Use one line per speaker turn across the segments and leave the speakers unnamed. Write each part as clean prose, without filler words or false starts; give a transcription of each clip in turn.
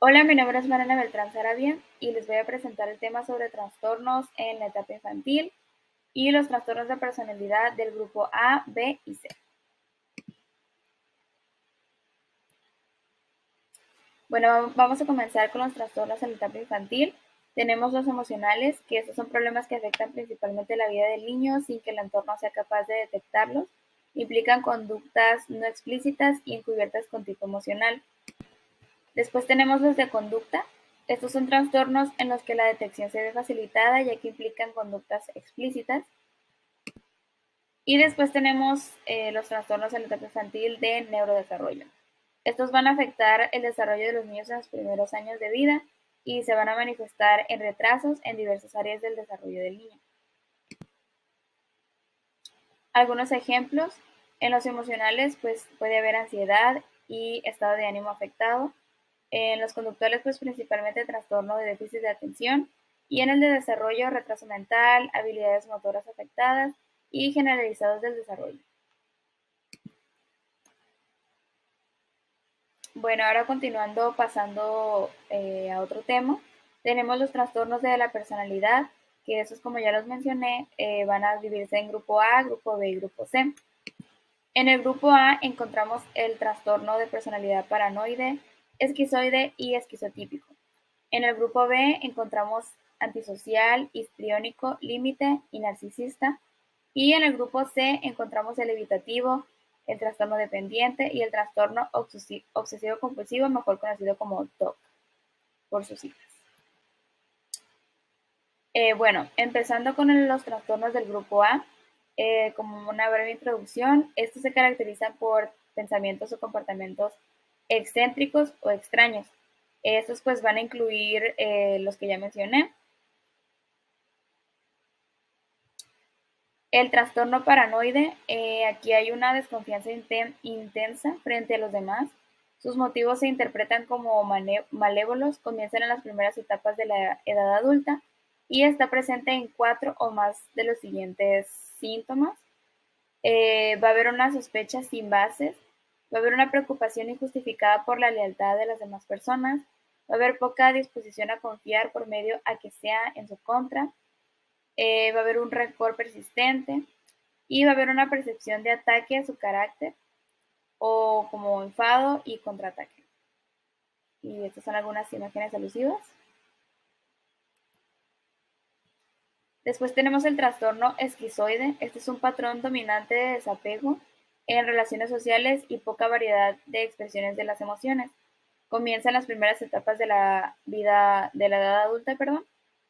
Hola, mi nombre es Mariana Beltrán Sarabia y les voy a presentar el tema sobre trastornos en la etapa infantil y los trastornos de personalidad del grupo A, B y C. Bueno, vamos a comenzar con los trastornos en la etapa infantil. Tenemos los emocionales, que estos son problemas que afectan principalmente la vida del niño sin que el entorno sea capaz de detectarlos. Implican conductas no explícitas y encubiertas con tipo emocional. Después tenemos los de conducta. Estos son trastornos en los que la detección se ve facilitada ya que implican conductas explícitas. Y después tenemos los trastornos en la etapa infantil de neurodesarrollo. Estos van a afectar el desarrollo de los niños en los primeros años de vida y se van a manifestar en retrasos en diversas áreas del desarrollo del niño. Algunos ejemplos: en los emocionales pues puede haber ansiedad y estado de ánimo afectado. En los conductuales pues principalmente trastorno de déficit de atención, y en el de desarrollo retraso mental, habilidades motoras afectadas y generalizados del desarrollo. Bueno, ahora continuando, pasando a otro tema, tenemos los trastornos de la personalidad, que esos, como ya los mencioné, van a dividirse en grupo A, grupo B y grupo C. En el grupo A encontramos el trastorno de personalidad paranoide, esquizoide y esquizotípico. En el grupo B encontramos antisocial, histriónico, límite y narcisista. Y en el grupo C encontramos el evitativo, el trastorno dependiente y el trastorno obsesivo-compulsivo, mejor conocido como TOC por sus siglas. Bueno, empezando con los trastornos del grupo A, como una breve introducción, estos se caracterizan por pensamientos o comportamientos excéntricos o extraños. Estos pues van a incluir los que ya mencioné. El trastorno paranoide, aquí hay una desconfianza intensa frente a los demás. Sus motivos se interpretan como malévolos, comienzan en las primeras etapas de la edad adulta y está presente en 4 o más de los siguientes síntomas. Va a haber una sospecha sin bases, va a haber una preocupación injustificada por la lealtad de las demás personas, va a haber poca disposición a confiar por medio a que sea en su contra, va a haber un rencor persistente y va a haber una percepción de ataque a su carácter o como enfado y contraataque. Y estas son algunas imágenes alusivas. Después tenemos el trastorno esquizoide. Este es un patrón dominante de desapego en relaciones sociales y poca variedad de expresiones de las emociones. Comienza en las primeras etapas de la vida de la edad adulta,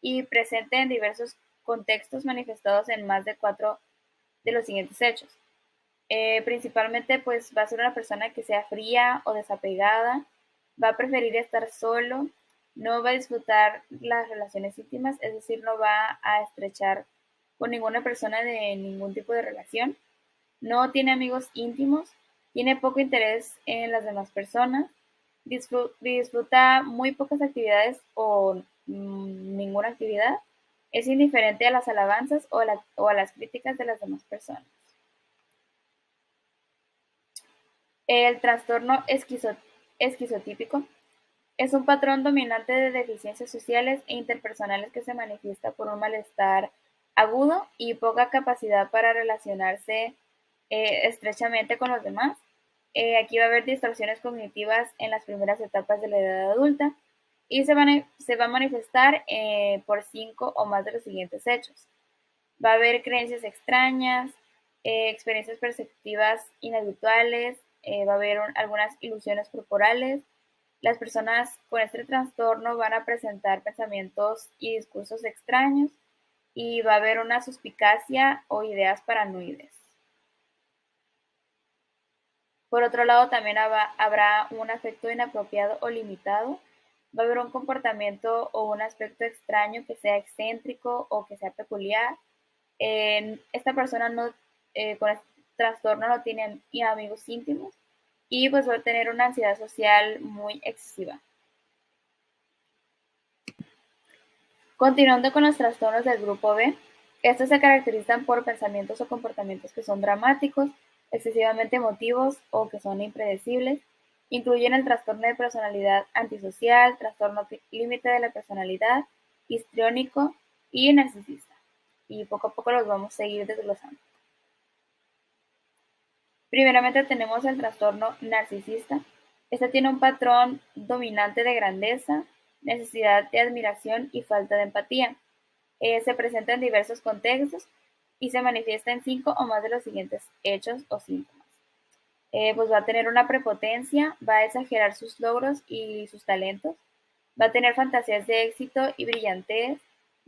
y presente en diversos contextos manifestados en más de 4 de los siguientes hechos. Principalmente pues va a ser una persona que sea fría o desapegada, va a preferir estar solo, no va a disfrutar las relaciones íntimas, es decir, no va a estrechar con ninguna persona de ningún tipo de relación, no tiene amigos íntimos, tiene poco interés en las demás personas, disfruta muy pocas actividades o ninguna actividad, es indiferente a las alabanzas o a las críticas de las demás personas. El trastorno esquizotípico es un patrón dominante de deficiencias sociales e interpersonales que se manifiesta por un malestar agudo y poca capacidad para relacionarse estrechamente con los demás. Aquí va a haber distorsiones cognitivas en las primeras etapas de la edad adulta y se va a manifestar por 5 o más de los siguientes hechos. Va a haber creencias extrañas, experiencias perceptivas inhabituales, va a haber algunas ilusiones corporales. Las personas con este trastorno van a presentar pensamientos y discursos extraños y va a haber una suspicacia o ideas paranoides. Por otro lado, también habrá un afecto inapropiado o limitado. Va a haber un comportamiento o un aspecto extraño que sea excéntrico o que sea peculiar. Esta persona con este trastorno no tiene amigos íntimos y pues va a tener una ansiedad social muy excesiva. Continuando con los trastornos del grupo B, estos se caracterizan por pensamientos o comportamientos que son dramáticos, excesivamente emotivos o que son impredecibles. Incluyen el trastorno de personalidad antisocial, trastorno límite de la personalidad, histriónico y narcisista. Y poco a poco los vamos a seguir desglosando. Primeramente tenemos el trastorno narcisista. Este tiene un patrón dominante de grandeza, necesidad de admiración y falta de empatía. Se presenta en diversos contextos y se manifiesta en 5 o más de los siguientes hechos o síntomas. Pues va a tener una prepotencia, va a exagerar sus logros y sus talentos, va a tener fantasías de éxito y brillantez,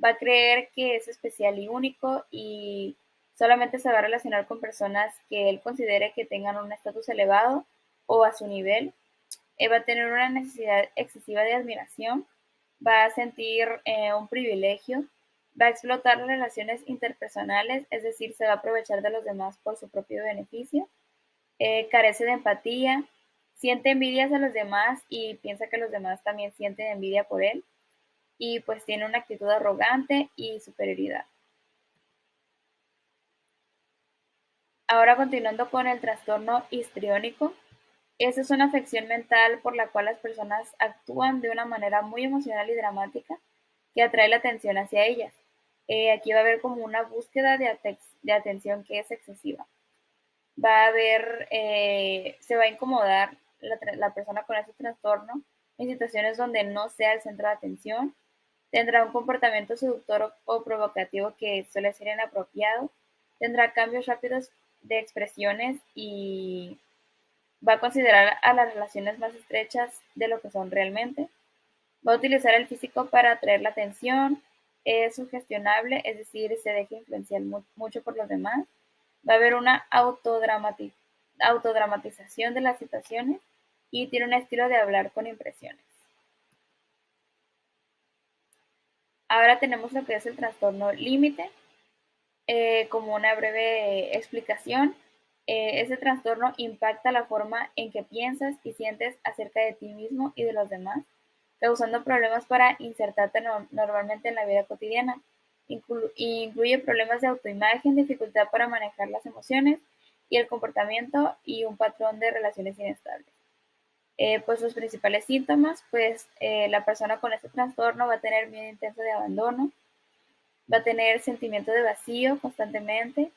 va a creer que es especial y único y solamente se va a relacionar con personas que él considere que tengan un estatus elevado o a su nivel. Va a tener una necesidad excesiva de admiración, va a sentir un privilegio, va a explotar las relaciones interpersonales, es decir, se va a aprovechar de los demás por su propio beneficio, carece de empatía, siente envidia hacia los demás y piensa que los demás también sienten envidia por él, y pues tiene una actitud arrogante y superioridad. Ahora continuando con el trastorno histriónico. Esa es una afección mental por la cual las personas actúan de una manera muy emocional y dramática que atrae la atención hacia ellas. Aquí va a haber como una búsqueda de atención que es excesiva. Va a haber, se va a incomodar la persona con ese trastorno en situaciones donde no sea el centro de atención. Tendrá un comportamiento seductor o provocativo que suele ser inapropiado. Tendrá cambios rápidos de expresiones y va a considerar a las relaciones más estrechas de lo que son realmente. Va a utilizar el físico para atraer la atención. Es sugestionable, es decir, se deja influenciar mucho por los demás. Va a haber una autodramatización de las situaciones y tiene un estilo de hablar con impresiones. Ahora tenemos lo que es el trastorno límite. Como una breve explicación, ese trastorno impacta la forma en que piensas y sientes acerca de ti mismo y de los demás, causando problemas para insertarte normalmente en la vida cotidiana. Incluye problemas de autoimagen, dificultad para manejar las emociones y el comportamiento y un patrón de relaciones inestables. Pues los principales síntomas, pues la persona con este trastorno va a tener miedo intenso de abandono, va a tener sentimiento de vacío constantemente,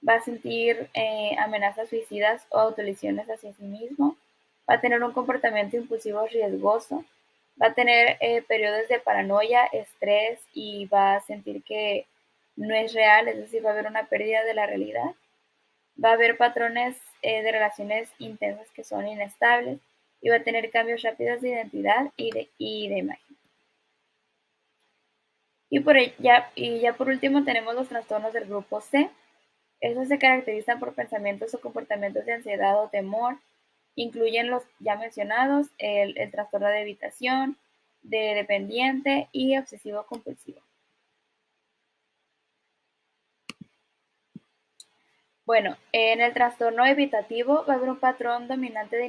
va a sentir amenazas suicidas o autolesiones hacia sí mismo, va a tener un comportamiento impulsivo riesgoso, va a tener periodos de paranoia, estrés y va a sentir que no es real, es decir, va a haber una pérdida de la realidad, va a haber patrones de relaciones intensas que son inestables y va a tener cambios rápidos de identidad y de imagen. Ya por último tenemos los trastornos del grupo C. Estos se caracterizan por pensamientos o comportamientos de ansiedad o temor. Incluyen los ya mencionados, el trastorno de evitación, de dependiente y obsesivo compulsivo. Bueno, en el trastorno evitativo va a haber un patrón dominante de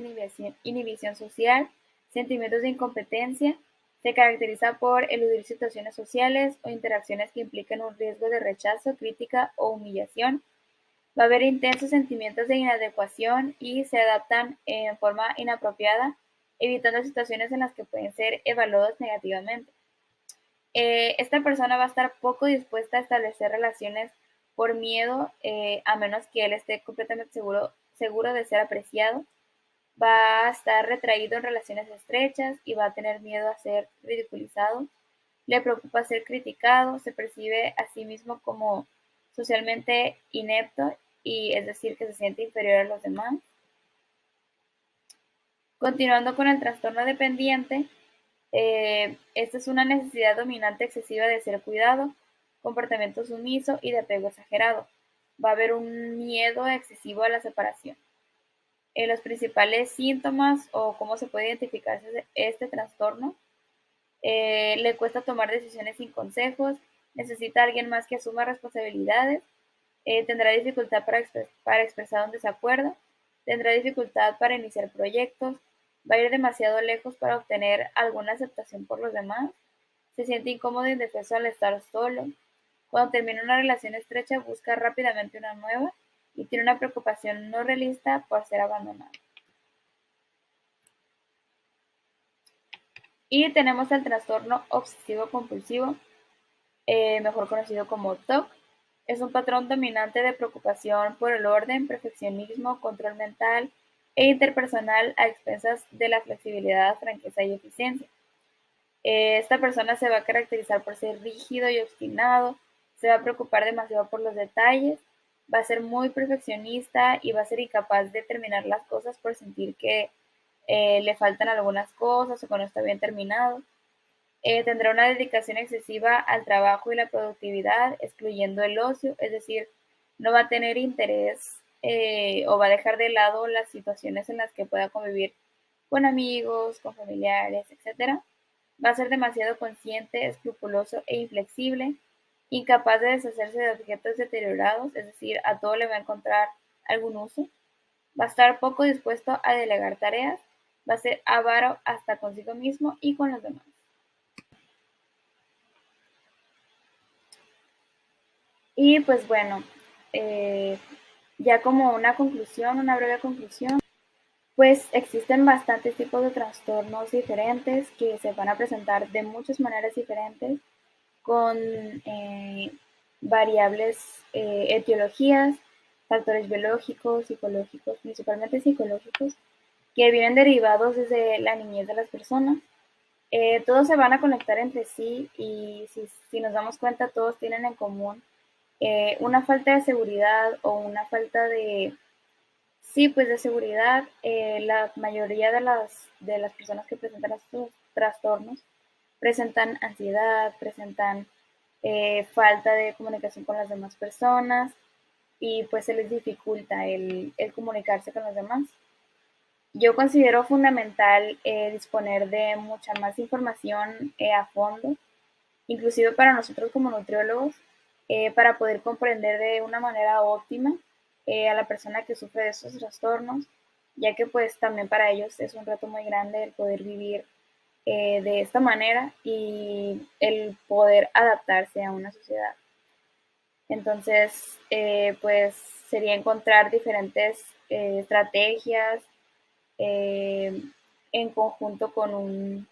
inhibición social, sentimientos de incompetencia, se caracteriza por eludir situaciones sociales o interacciones que impliquen un riesgo de rechazo, crítica o humillación. Va a haber intensos sentimientos de inadecuación y se adaptan en forma inapropiada, evitando situaciones en las que pueden ser evaluados negativamente. Esta persona va a estar poco dispuesta a establecer relaciones por miedo, a menos que él esté completamente seguro de ser apreciado. Va a estar retraído en relaciones estrechas y va a tener miedo a ser ridiculizado. Le preocupa ser criticado, se percibe a sí mismo como socialmente inepto y es decir, que se siente inferior a los demás. Continuando con el trastorno dependiente, esta es una necesidad dominante excesiva de ser cuidado, comportamiento sumiso y de apego exagerado. Va a haber un miedo excesivo a la separación. Los principales síntomas o cómo se puede identificar este trastorno: le cuesta tomar decisiones sin consejos, necesita a alguien más que asuma responsabilidades, tendrá dificultad para expresar un desacuerdo, tendrá dificultad para iniciar proyectos, va a ir demasiado lejos para obtener alguna aceptación por los demás, se siente incómodo e indefenso al estar solo, cuando termina una relación estrecha busca rápidamente una nueva y tiene una preocupación no realista por ser abandonado. Y tenemos el trastorno obsesivo compulsivo, mejor conocido como TOC. Es un patrón dominante de preocupación por el orden, perfeccionismo, control mental e interpersonal a expensas de la flexibilidad, franqueza y eficiencia. Esta persona se va a caracterizar por ser rígido y obstinado, se va a preocupar demasiado por los detalles, va a ser muy perfeccionista y va a ser incapaz de terminar las cosas por sentir que le faltan algunas cosas o que no está bien terminado. Tendrá una dedicación excesiva al trabajo y la productividad, excluyendo el ocio, es decir, no va a tener interés o va a dejar de lado las situaciones en las que pueda convivir con amigos, con familiares, etcétera. Va a ser demasiado consciente, escrupuloso e inflexible, incapaz de deshacerse de objetos deteriorados, es decir, a todo le va a encontrar algún uso. Va a estar poco dispuesto a delegar tareas, va a ser avaro hasta consigo mismo y con los demás. Y pues bueno, eh, ya como una conclusión, una breve conclusión, pues existen bastantes tipos de trastornos diferentes que se van a presentar de muchas maneras diferentes, con variables etiologías, factores biológicos, psicológicos, principalmente psicológicos, que vienen derivados desde la niñez de las personas. Todos se van a conectar entre sí y si nos damos cuenta, todos tienen en común una falta de seguridad o una falta de, sí, pues de seguridad. La mayoría de las personas que presentan estos trastornos presentan ansiedad, presentan falta de comunicación con las demás personas y pues se les dificulta el comunicarse con los demás. Yo considero fundamental disponer de mucha más información a fondo, inclusive para nosotros como nutriólogos, para poder comprender de una manera óptima a la persona que sufre de estos trastornos, ya que pues también para ellos es un reto muy grande el poder vivir de esta manera y el poder adaptarse a una sociedad. Entonces, pues sería encontrar diferentes estrategias eh, en conjunto con un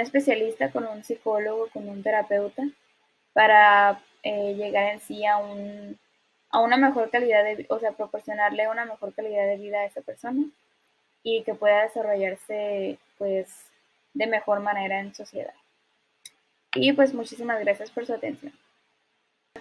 especialista, con un psicólogo, con un terapeuta, para llegar en sí a una mejor calidad de, o sea, proporcionarle una mejor calidad de vida a esa persona y que pueda desarrollarse pues de mejor manera en sociedad. Y pues muchísimas gracias por su atención.